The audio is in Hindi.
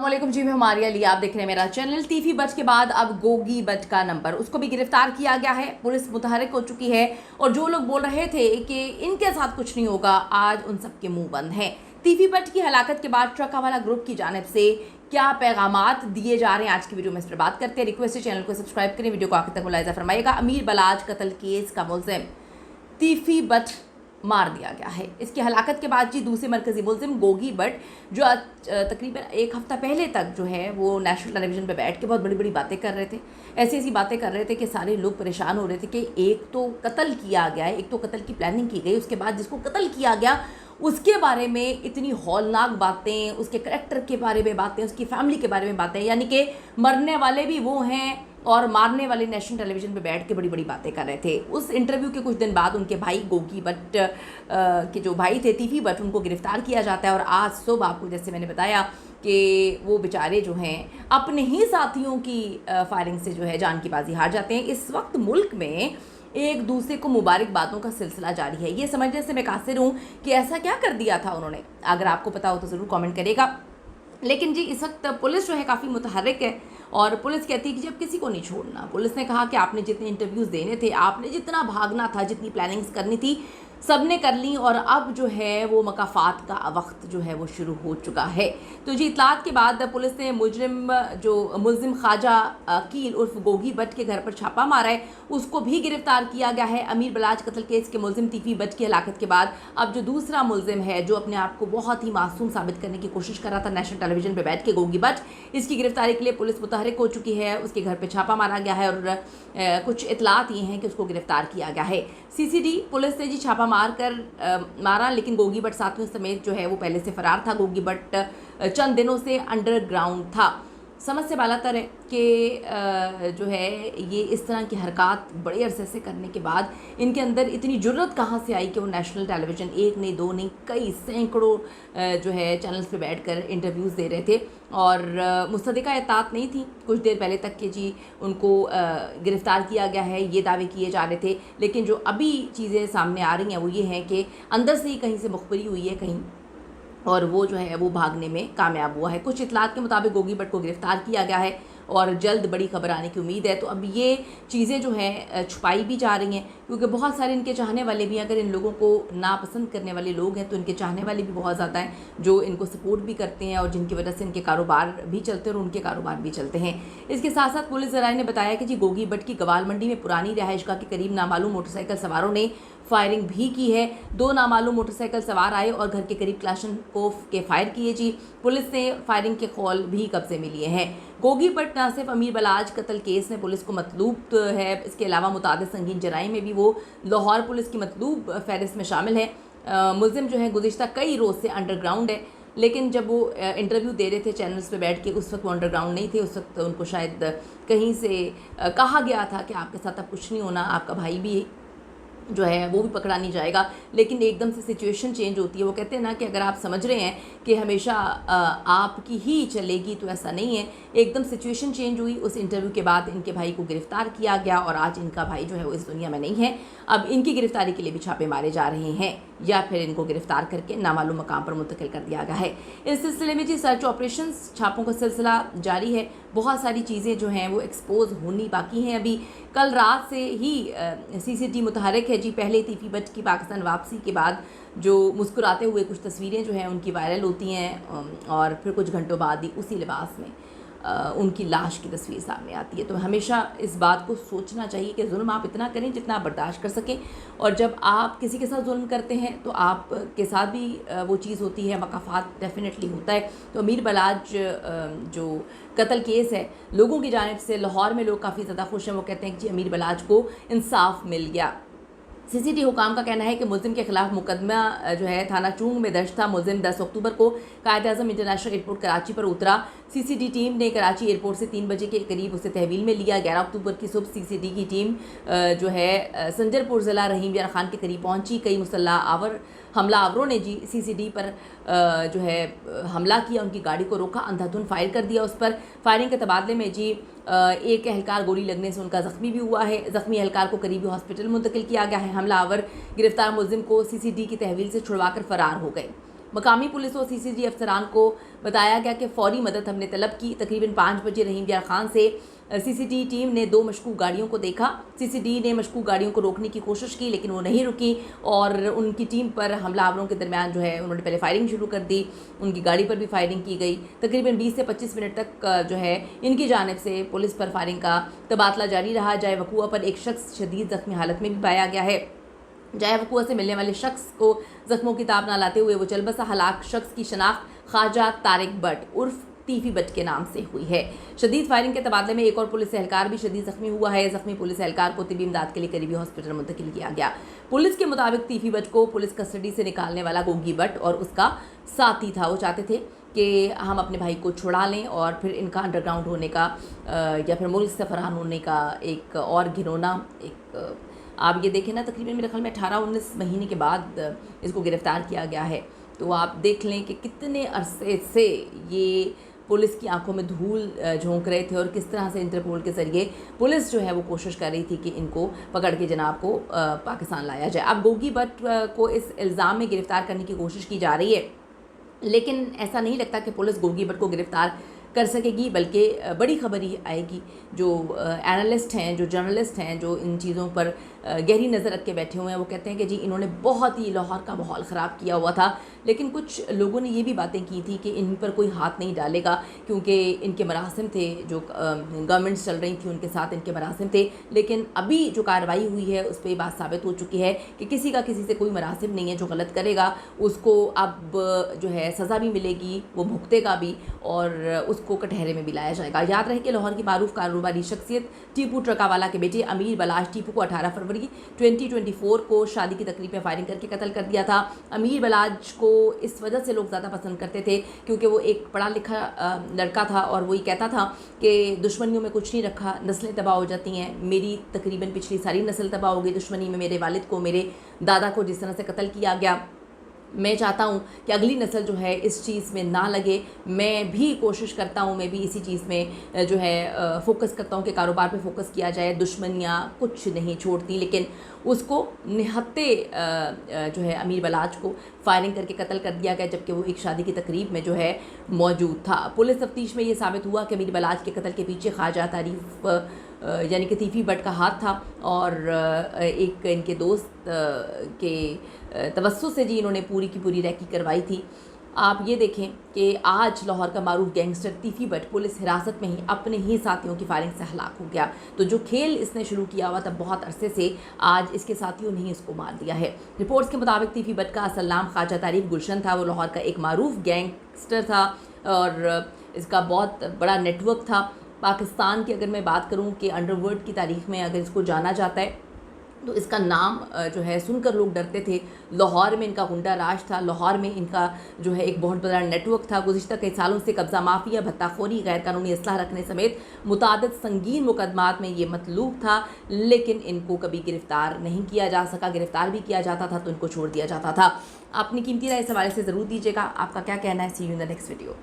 वालेकुम जी, मैं हमारी अली, आप देख रहे हैं मेरा चैनल। टीफी बच के बाद अब गोगी बच का नंबर, उसको भी गिरफ्तार किया गया है। पुलिस मुतहरक हो चुकी है और जो लोग बोल रहे थे कि इनके साथ कुछ नहीं होगा, आज उन सब के मुंह बंद हैं। टीफी बच की हलाकत के बाद ट्रकावाला ग्रुप की जानिब से क्या पैगामात दिए जा रहे हैं, आज की वीडियो में इस पर बात करते हैं। रिक्वेस्ट है चैनल को सब्सक्राइब करें, वीडियो को आखिर तक मुलाहिजा फरमाइएगा। अमीर बलाज कत्ल केस का मुलजिम टीफी बट मार दिया गया है। इसकी हलाकत के बाद जी दूसरे मरकजी मुलजिम गोगी बट, जो तकरीबन एक हफ़्ता पहले तक जो है वो नेशनल टेलीविज़न पे बैठ के बहुत बड़ी बड़ी बातें कर रहे थे, ऐसी ऐसी बातें कर रहे थे कि सारे लोग परेशान हो रहे थे कि एक तो कत्ल किया गया है, एक तो कत्ल की प्लानिंग की गई, उसके बाद जिसको कत्ल किया गया उसके बारे में इतनी हौलनाक बातें, उसके करैक्टर के बारे में बातें, उसकी फैमिली के बारे में बातें, यानी कि मरने वाले भी वो हैं और मारने वाले नेशनल टेलीविज़न पे बैठ के बड़ी बड़ी बातें कर रहे थे। उस इंटरव्यू के कुछ दिन बाद उनके भाई गोगी बट के जो भाई थे टीफी बट, उनको गिरफ्तार किया जाता है। और आज सुबह आपको जैसे मैंने बताया कि वो बेचारे जो हैं अपने ही साथियों की फायरिंग से जो है जान की बाजी हार जाते हैं। इस वक्त मुल्क में एक दूसरे को मुबारकबादों का सिलसिला जारी है। ये समझने से मैं कासिर हूँ कि ऐसा क्या कर दिया था उन्होंने। अगर आपको पता हो तो ज़रूर कमेंट करिएगा। लेकिन जी इस वक्त पुलिस जो है काफ़ी मुतहर्रिक है और पुलिस कहती है कि जब किसी को नहीं छोड़ना। पुलिस ने कहा कि आपने जितने इंटरव्यूज़ देने थे, आपने जितना भागना था, जितनी प्लानिंग्स करनी थी, सब ने कर ली और अब जो है वो मकाफात का वक्त जो है वो शुरू हो चुका है। तो जी इतलात के बाद पुलिस ने मुलजिम ख्वाजा अकील उर्फ गोगी बट के घर पर छापा मारा है, उसको भी गिरफ्तार किया गया है। अमीर बलाज कत्ल केस के मुलजिम टीफी बट की हलाकत के बाद अब जो दूसरा मुलजिम है, जो अपने आप को बहुत ही मासूम साबित करने की कोशिश कर रहा था नेशनल टेलीविजन पर बैठ के, गोगी बट, इसकी गिरफ्तारी के लिए पुलिस मुतहर्रिक हो चुकी है। उसके घर पर छापा मारा गया है और कुछ इतलात ये हैं कि उसको गिरफ्तार किया गया है। सीसीडी पुलिस ने जी छापा मारा, लेकिन गोगी बट साथियों समेत जो है वो पहले से फरार था। गोगी बट चंद दिनों से अंडरग्राउंड था। समझ से बालातर है कि जो है ये इस तरह की हरकत बड़े अरसे से करने के बाद इनके अंदर इतनी जुर्रत कहाँ से आई कि वो नेशनल टेलीविज़न, एक नहीं दो नहीं कई सैकड़ों जो है चैनल्स पे बैठकर इंटरव्यूज़ दे रहे थे और मुस्तदिका एतात नहीं थी। कुछ देर पहले तक के जी उनको गिरफ़्तार किया गया है, ये दावे किए जा रहे थे। लेकिन जो अभी चीज़ें सामने आ रही हैं वो ये हैं कि अंदर से ही कहीं से मुखबरी हुई है कहीं, और वो जो है वो भागने में कामयाब हुआ है। कुछ इतलात के मुताबिक गोगी बट को गिरफ्तार किया गया है और जल्द बड़ी खबर आने की उम्मीद है। तो अब ये चीज़ें जो हैं छुपाई भी जा रही हैं, क्योंकि बहुत सारे इनके चाहने वाले भी, अगर इन लोगों को नापसंद करने वाले लोग हैं तो इनके चाहने वाले भी बहुत ज़्यादा हैं जो इनको सपोर्ट भी करते हैं और जिनकी वजह से इनके कारोबार भी चलते हैं और उनके कारोबार भी चलते हैं। इसके साथ साथ पुलिस ज़राए ने बताया कि जी गोगी बट की गवाल मंडी में पुरानी रिहाइशगाह के करीब नामालूम मोटरसाइकिल सवारों ने फायरिंग भी की है। 2 नामालूम मोटरसाइकिल सवार आए और घर के करीब क्लाशनकोफ के फायर किए जी। पुलिस ने फायरिंग के कौल भी कब्जे में लिए हैं। गोगी बट न सिर्फ अमीर बलाज कत्ल केस में पुलिस को मतलूब है, इसके अलावा मुतादिद संगीन जराइम में भी वो लाहौर पुलिस की मतलूब फहरिस्त में शामिल है। मुलजिम जो है गुज़िश्ता कई रोज़ से अंडरग्राउंड है, लेकिन जब वो इंटरव्यू दे रहे थे चैनल्स पे बैठ के, उस वक्त वो अंडरग्राउंड नहीं थे। उस वक्त उनको शायद कहीं से कहा गया था कि आपके साथ अब कुछ नहीं होना, आपका भाई भी जो है वो भी पकड़ा नहीं जाएगा। लेकिन एकदम से सिचुएशन चेंज होती है। वो कहते हैं ना कि अगर आप समझ रहे हैं कि हमेशा आपकी ही चलेगी, तो ऐसा नहीं है। एकदम सिचुएशन चेंज हुई। उस इंटरव्यू के बाद इनके भाई को गिरफ्तार किया गया और आज इनका भाई जो है वो इस दुनिया में नहीं है। अब इनकी गिरफ्तारी के लिए भी छापे मारे जा रहे हैं या फिर इनको गिरफ्तार करके नामालूम मकाम पर मुंतकिल कर दिया गया है। इस सिलसिले में जी सर्च ऑपरेशंस, छापों का सिलसिला जारी है। बहुत सारी चीज़ें जो हैं वो एक्सपोज होनी बाकी हैं अभी। कल रात से ही सीसीटी मुतहर्रिक है जी। पहले टीफी बट की पाकिस्तान वापसी के बाद जो मुस्कुराते हुए कुछ तस्वीरें जो हैं उनकी वायरल होती हैं और फिर कुछ घंटों बाद ही उसी लिबास में उनकी लाश की तस्वीर सामने आती है। तो हमेशा इस बात को सोचना चाहिए कि जुल्म आप इतना करें जितना आप बर्दाश्त कर सकें, और जब आप किसी के साथ जुल्म करते हैं तो आप के साथ भी वो चीज़ होती है, मकाफात डेफिनेटली होता है। तो अमीर बलाज जो कत्ल केस है, लोगों की जानिब से लाहौर में लोग काफ़ी ज़्यादा खुश हैं। वो कहते हैं कि जी अमीर बलाज को इंसाफ मिल गया। सीसीटी हुकाम का कहना है कि मुलजिम के खिलाफ मुकदमा जो है थाना चूंग में दर्ज था। मुलजिम 10 अक्टूबर को कायद-ए-आज़म इंटरनेशनल एयरपोर्ट कराची पर उतरा। सीसीडी टीम ने कराची एयरपोर्ट से 3 बजे के करीब उसे तहवील में लिया। 11 अक्टूबर की सुबह सीसीडी की टीम जो है संजरपुर ज़िला रहीम यार खान के करीब पहुंची। कई मुसल्लह हमलावरों ने जी सीसीडी पर जो है हमला किया, उनकी गाड़ी को रोका, अंधाधुंध फायर कर दिया उस पर। फायरिंग के तबादले में जी एक एहलकार गोली लगने से उनका ज़ख्मी भी हुआ है। ज़ख्मी एहलकार को करीबी हॉस्पिटल मुंतकिल किया गया है। हमलावर गिरफ्तार मुलजिम को सीसीडी की तहवील से छुड़वाकर फ़रार हो गए। मकामी पुलिस और सीसीडी अफसरान को बताया गया कि फौरी मदद हमने तलब की। तकरीबन 5 बजे रहीम यार खान से सीसीडी टीम ने 2 मशकूक गाड़ियों को देखा। सीसीडी ने मशकूक गाड़ियों को रोकने की कोशिश की, लेकिन वो नहीं रुकी और उनकी टीम पर हमलावरों के दरमियान जो है उन्होंने पहले फायरिंग शुरू कर दी। उनकी गाड़ी पर भी फायरिंग की गई। तकरीबन 20 से 25 मिनट तक जो है इनकी जानिब से पुलिस पर फायरिंग का तबादला जारी रहा। जाए वकूआ पर एक शख्स शदीद ज़ख्मी हालत में भी पाया गया है। जाए वकूआ से मिलने वाले शख्स को ज़ख्मों की ताब न लाते हुए वो चल बसा हलाक शख्स की शनाख्त ख्वाजा तारिक भट्ट उर्फ टीफी भट्ट के नाम से हुई है। शदीद फायरिंग के तबादले में एक और पुलिस एहलकार भी शदीद ज़ख्मी हुआ है। ज़ख्मी पुलिस एहलकार को तिबी इमदाद के लिए करीबी हॉस्पिटल मुंतकिल किया गया। पुलिस के मुताबिक टीफी भट्ट को पुलिस कस्टडी से निकालने वाला गोगी भट्ट और उसका साथी था। वो चाहते थे कि हम अपने भाई को छुड़ा लें और फिर इनका अंडरग्राउंड होने का या फिर मुल्क से फरार होने का एक और घिनौना एक आप ये देखें ना, तकरीबन मेरे ख्याल में 18-19 महीने के बाद इसको गिरफ़्तार किया गया है। तो आप देख लें कि कितने अरसे से ये पुलिस की आंखों में धूल झोंक रहे थे और किस तरह से इंटरपोल के ज़रिए पुलिस जो है वो कोशिश कर रही थी कि इनको पकड़ के जनाब को पाकिस्तान लाया जाए। अब गोगी भट्ट को इस इल्ज़ाम में गिरफ़्तार करने की कोशिश की जा रही है, लेकिन ऐसा नहीं लगता कि पुलिस गोगी भट्ट को गिरफ़्तार कर सकेगी, बल्कि बड़ी खबर ही आएगी। जो एनालिस्ट हैं, जो जर्नलिस्ट हैं, जो इन चीज़ों पर गहरी नज़र रख के बैठे हुए हैं, वो कहते हैं कि जी इन्होंने बहुत ही लाहौर का माहौल ख़राब किया हुआ था। लेकिन कुछ लोगों ने ये भी बातें की थी कि इन पर कोई हाथ नहीं डालेगा क्योंकि इनके मरासिम थे, जो गवर्नमेंट्स चल रही थी उनके साथ इनके मरासिम थे। लेकिन अभी जो कार्रवाई हुई है उस पर बात साबित हो चुकी है कि किसी का किसी से कोई मरासिम नहीं है। जो गलत करेगा उसको अब जो है सज़ा भी मिलेगी, वो भुगतेगा भी और उसको कटहरे में भी लाया जाएगा। याद रहे कि लाहौर की मारूफ कारोबारी शख्सियत टीपू ट्रकावाला के बेटे अमीर बलाज टीपू को 18 फरवरी 2024 को शादी की तकरीब में फायरिंग करके कत्ल कर दिया था। अमीर बलाज को इस वजह से लोग ज़्यादा पसंद करते थे क्योंकि वो एक पढ़ा लिखा लड़का था और वही कहता था कि दुश्मनियों में कुछ नहीं रखा, नस्लें तबाह हो जाती हैं। मेरी तकरीबन पिछली सारी नस्ल तबाह हो गई दुश्मनी में। मेरे वालिद को, मेरे दादा को जिस तरह से कत्ल किया गया, मैं चाहता हूँ कि अगली नस्ल जो है इस चीज़ में ना लगे। मैं भी कोशिश करता हूँ, मैं भी इसी चीज़ में जो है फोकस करता हूँ कि कारोबार पे फोकस किया जाए। दुश्मनियाँ कुछ नहीं छोड़ती, लेकिन उसको निहत्ते जो है अमीर बलाज को फायरिंग करके कत्ल कर दिया गया जबकि वो एक शादी की तकरीब में जो है मौजूद था। पुलिस तफ्तीश में ये साबित हुआ कि अमीर बलाज के कत्ल के पीछे ख्वाजा तारीफ यानी कि टीफी भट्ट का हाथ था और एक इनके दोस्त के तवस्सुस से जी इन्होंने पूरी की पूरी रैकी करवाई थी। आप ये देखें कि आज लाहौर का मारूफ गैंगस्टर टीफी भट्ट पुलिस हिरासत में ही अपने ही साथियों की फायरिंग से हलाक हो गया। तो जो खेल इसने शुरू किया हुआ था बहुत अरसे से, आज इसके साथियों ने ही इसको मार दिया है। रिपोर्ट्स के मुताबिक टीफी भट्ट का असल नाम ख्वाजा तारीफ गुलशन था। वो लाहौर का एक मारूफ गैंगस्टर था और इसका बहुत बड़ा नेटवर्क था। पाकिस्तान की अगर मैं बात करूं कि अंडरवर्ल्ड की तारीख में अगर इसको जाना जाता है तो इसका नाम जो है सुनकर लोग डरते थे। लाहौर में इनका गुंडा राज था, लाहौर में इनका जो है एक बहुत बड़ा नेटवर्क था। गुज़िश्ता कई सालों से कब्ज़ा माफिया, भत्ताखोरी, गैर कानूनी असलाह रखने समेत मुतादिद संगीन मुकदमात में ये मतलूब था, लेकिन इनको कभी गिरफ़्तार नहीं किया जा सका। गिरफ़्तार भी किया जाता था तो इनको छोड़ दिया जाता था। अपनी कीमती राय इस हवाले से ज़रूर दीजिएगा। आपका क्या कहना है? See you in the next video.